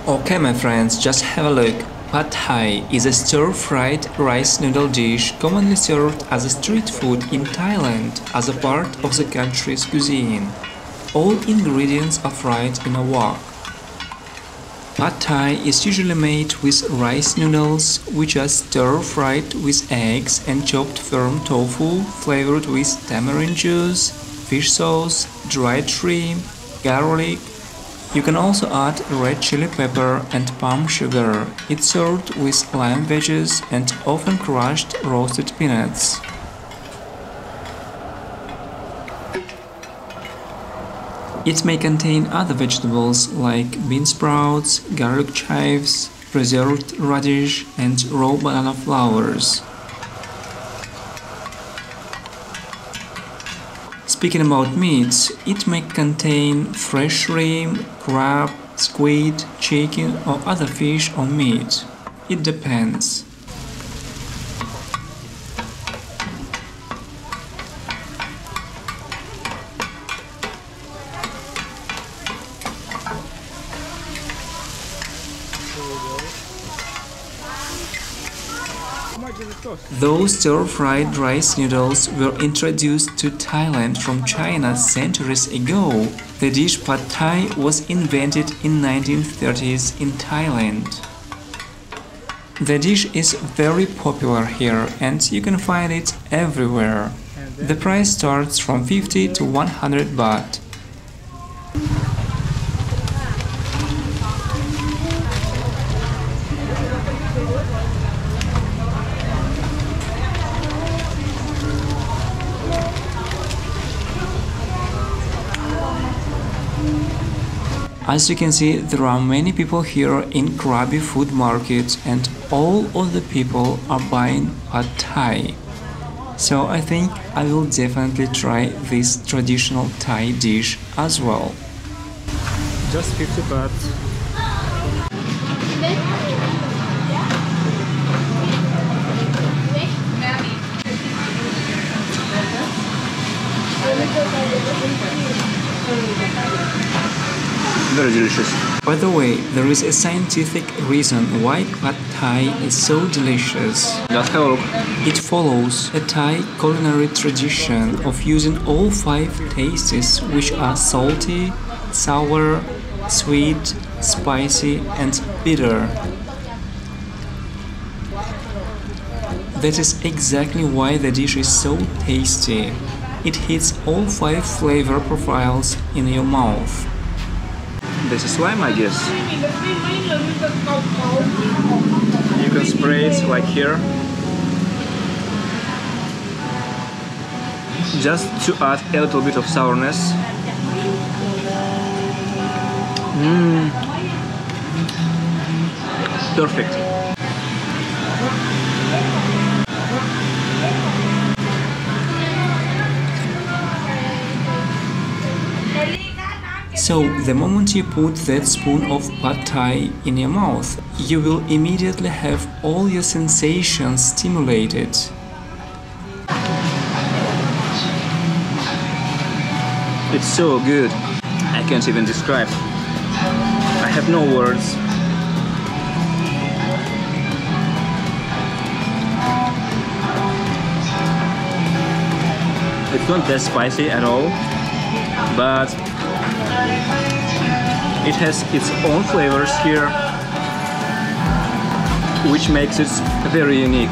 Okay my friends, just have a look. Pad Thai is a stir-fried rice noodle dish commonly served as a street food in Thailand as a part of the country's cuisine. All ingredients are fried in a wok. Pad Thai is usually made with rice noodles, which are stir-fried with eggs and chopped firm tofu flavored with tamarind juice, fish sauce, dried shrimp, garlic. You can also add red chili pepper and palm sugar. It's served with lime wedges and often crushed roasted peanuts. It may contain other vegetables like bean sprouts, garlic chives, preserved radish, and raw banana flowers. Speaking about meats, it may contain fresh shrimp, crab, squid, chicken, or other fish or meat. It depends. Those stir-fried rice noodles were introduced to Thailand from China centuries ago. The dish Pad Thai was invented in 1930s in Thailand. The dish is very popular here and you can find it everywhere. The price starts from 50 to 100 baht. As you can see, there are many people here in Krabi food market and all of the people are buying Pad Thai. So I think I will definitely try this traditional Thai dish as well. Just 50 baht. Very delicious. By the way, there is a scientific reason why Pad Thai is so delicious. Just have a look. It follows a Thai culinary tradition of using all 5 tastes, which are salty, sour, sweet, spicy, and bitter. That is exactly why the dish is so tasty. It hits all 5 flavor profiles in your mouth. This is lime, I guess. You can spray it like here, just to add a little bit of sourness. Perfect. So, the moment you put that spoon of Pad Thai in your mouth, you will immediately have all your sensations stimulated. It's so good, I can't even describe. I have no words. It's not that spicy at all, but it has its own flavors here, which makes it very unique.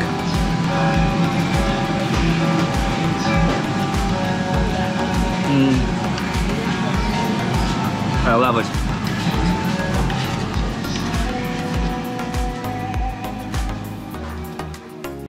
I love it.